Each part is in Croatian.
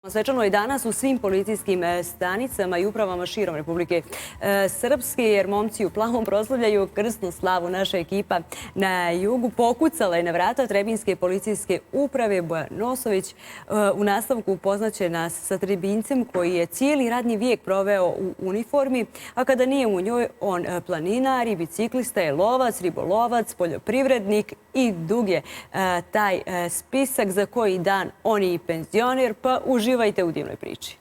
Svečano je danas u svim policijskim stanicama i upravama širom Republike Srpske, jer momci u plavom proslavljaju krsnu slavu. Naša ekipa na jugu pokucala je na vrata Trebinjske policijske uprave. Bojan Nosović u nastavku upoznaće nas sa Trebincem koji je cijeli radni vijek proveo u uniformi, a kada nije u njoj, on planinar i biciklista je lovac, ribolovac, poljoprivrednik i dug je taj spisak za koji dan on je i penzioner, pa uživajte u divnoj priči.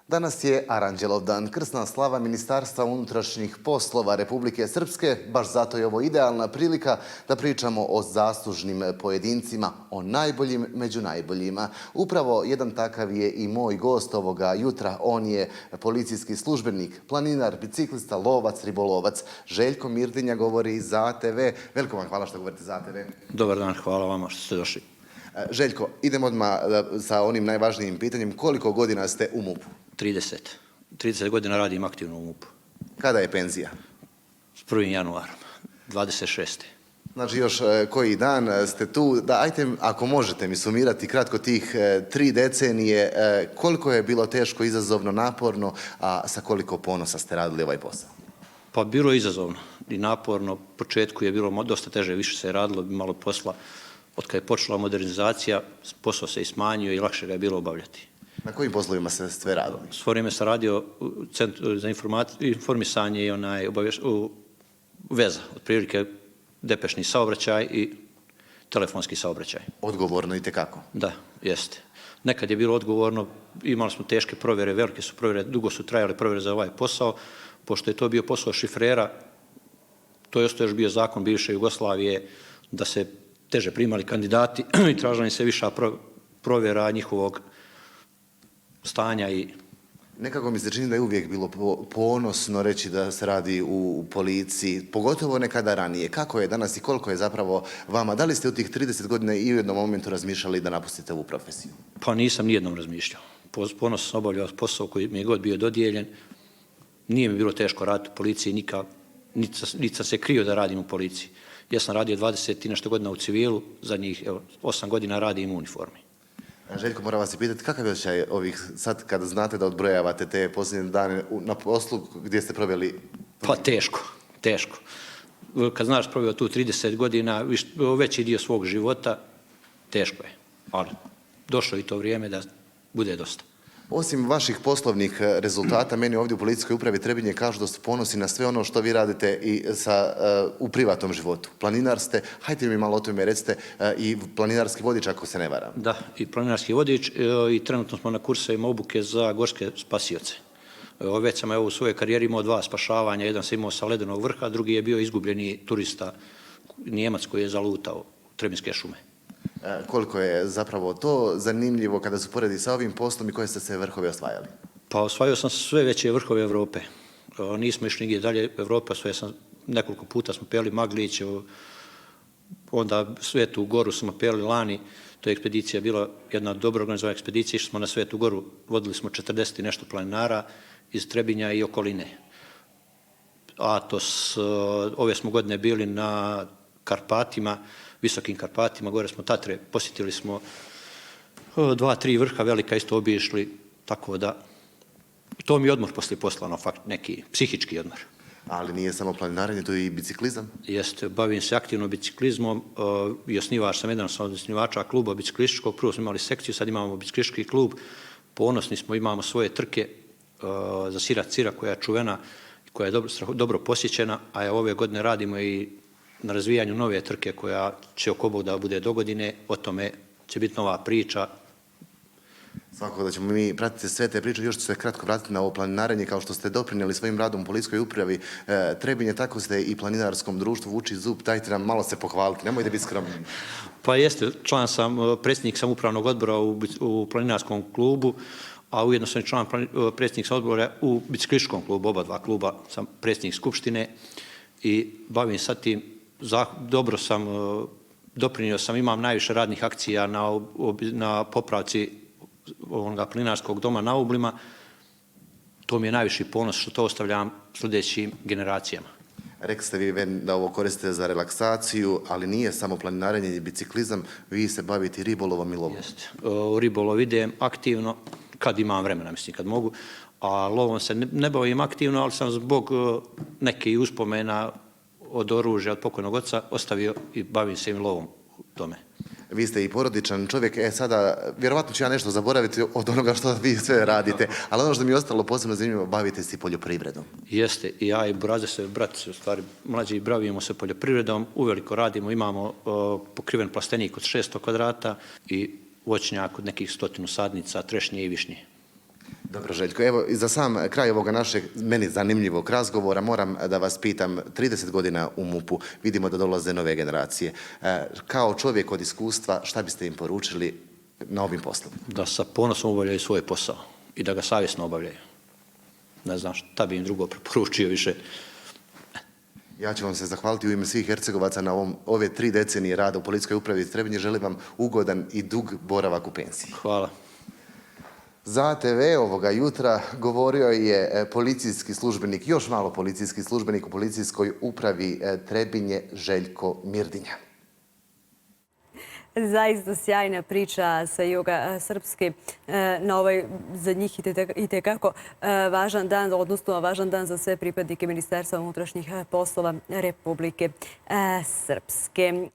Danas je Aranđelov dan, krsna slava Ministarstva unutrašnjih poslova Republike Srpske. Baš zato je ovo idealna prilika da pričamo o zaslužnim pojedincima, o najboljim među najboljima. Upravo jedan takav je i moj gost ovoga jutra. On je policijski službenik, planinar, biciklista, lovac, ribolovac. Željko Mirdinja govori za ATV. Veliko vam hvala što govorite za ATV. Dobar dan, hvala vama što ste došli. Željko, idemo odmah sa onim najvažnijim pitanjem. Koliko godina ste u MUP-u? 30 godina radim aktivno u MUP-u. Kada je penzija? S 1. januarom, 26. Znači još koji dan ste tu. Da, ajte, ako možete mi sumirati kratko tih 3 decenije, koliko je bilo teško, izazovno, naporno, a sa koliko ponosa ste radili ovaj posao? Pa bilo je izazovno i naporno. U početku je bilo dosta teže, više se je radilo, malo posla. Od kada je počela modernizacija, posao se i smanjio i lakše ga je bilo obavljati. Na kojim poslovima se sve radili? Svo vrijeme sam radio u Centru za informisanje i veza, otprilike depešni saobraćaj i telefonski saobraćaj. Odgovorno i tekako? Da, jeste. Nekad je bilo odgovorno, imali smo teške provjere, velike su provjere, dugo su trajale provjere za ovaj posao, pošto je to bio posao šifrera, to je još bio zakon bivše Jugoslavije, da se teže primali kandidati i tražila im se viša provjera njihovog stanja i... Nekako mi se čini da je uvijek bilo ponosno reći da se radi u policiji, pogotovo nekada ranije. Kako je danas i koliko je zapravo vama? Da li ste u tih 30 godina i u jednom momentu razmišljali da napustite ovu profesiju? Pa nisam nijednom razmišljao. Ponosno sam obavljao posao koji mi je god bio dodijeljen. Nije mi bilo teško raditi u policiji, niti sam se krio da radim u policiji. Ja sam radio 20 i nešto godina u civilu, zadnjih 8 godina radim u uniformi. Željko, moram vas i pitati, kakav je osjećaj ovih sad kada znate da odbrojavate te posljednje dane na poslu gdje ste proveli? Pa teško. Kad znaš proveo tu 30 godina, veći dio svog života, teško je. Ali došlo je to vrijeme da bude dosta. Osim vaših poslovnih rezultata, meni ovdje u Policijskoj upravi Trebinje kažu da su ponosni na sve ono što vi radite i u privatnom životu. Planinar ste, hajte mi malo o tome recite, i planinarski vodič ako se ne varam. Da, i planinarski vodič i trenutno smo na kursevima obuke za gorske spasioce. Već sam u svojoj karijeri imao 2 spašavanja, jedan sam imao sa Ledenog vrha, drugi je bio izgubljeni turista Nijemac koji je zalutao u Trebinjske šume. Koliko je zapravo to zanimljivo kada se poredi sa ovim poslom i koje ste se vrhove osvajali? Pa osvajao sam sve veće vrhove Evrope. Nismo išli nigdje dalje Evrope, osvajao sam nekoliko puta smo peli Maglić, onda Svetu Goru smo peli lani, to je ekspedicija bila jedna dobro organizovana ekspedicija, išli smo na Svetu Goru, vodili smo 40 i nešto planinara iz Trebinja i okoline. Atos, ove smo godine bili na Karpatima, Visokim Karpatima, gore smo Tatre, posjetili smo 2-3 vrha velika, isto obišli, tako da to mi je odmor poslije posla, neki psihički odmor. Ali nije samo planinarenje, to je i biciklizam? Jeste, bavim se aktivno biciklizmom i osnivač sam jedan od osnivača kluba biciklističkog, prvo smo imali sekciju, sad imamo biciklistički klub, ponosni smo, imamo svoje trke za Sirac-Cira koja je čuvena, koja je dobro posjećena, a ove godine radimo i na razvijanju nove trke koja će oko Bog da bude do godine, o tome će biti nova priča. Svakako da ćemo mi pratiti sve te priče, još ću se kratko vratiti na ovo planinarenje, kao što ste doprinijeli svojim radom u Policijskoj upravi Trebinje, tako ste i planinarskom društvu Vuči zub, dajte nam malo se pohvaliti, nemojte biti skromni. Pa jeste, predsjednik sam upravnog odbora u planinarskom klubu, a ujedno sam član predsjednik sam odbora u biciklističkom klubu, oba 2 kluba sam predsjednik skupštine i bavim sad tim. Dobro sam, doprinio sam, imam najviše radnih akcija na popravci planinarskog doma na Ublima. To mi je najviši ponos što to ostavljam sljedećim generacijama. Rekli ste vi da ovo koristite za relaksaciju, ali nije samo planinarenje i biciklizam, vi se bavite ribolovom i lovom. Jeste. U ribolov idem aktivno kad imam vremena, mislim, kad mogu, a lovom se ne bavim aktivno, ali sam zbog neke uspomena od oružja, od pokojnog oca, ostavio i bavim se i lovom u tome. Vi ste i porodičan čovjek, sada vjerovatno ću ja nešto zaboraviti od onoga što vi sve radite, ali ono što mi je ostalo posebno zanimljivo, bavite se i poljoprivredom. Jeste, i ja i Burazer se, brat, u stvari mlađi, bavimo se poljoprivredom, uveliko radimo, imamo pokriven plastenik od 600 kvadrata i voćnjak od nekih 100 sadnica, trešnje i višnje. Dobro, Željko, evo i za sam kraj ovoga našeg, meni zanimljivog razgovora, moram da vas pitam, 30 godina u MUP-u, vidimo da dolaze nove generacije. Kao čovjek od iskustva, šta biste im poručili na ovim poslovima? Da sa ponosom obavljaju svoj posao i da ga savjesno obavljaju. Ne znam šta bi im drugo preporučio više. Ja ću vam se zahvaliti u ime svih Hercegovaca na ove 3 decenije rada u Policijskoj upravi iz Trebinje. Želim vam ugodan i dug boravak u pensiji. Hvala. Za TV ovoga jutra govorio je policijski službenik, još malo policijski službenik u Policijskoj upravi Trebinje, Željko Mirdinja. Zaista sjajna priča sa juga Srpske na ovaj za njih itekako važan dan, odnosno važan dan za sve pripadnike Ministarstva unutrašnjih poslova Republike Srpske.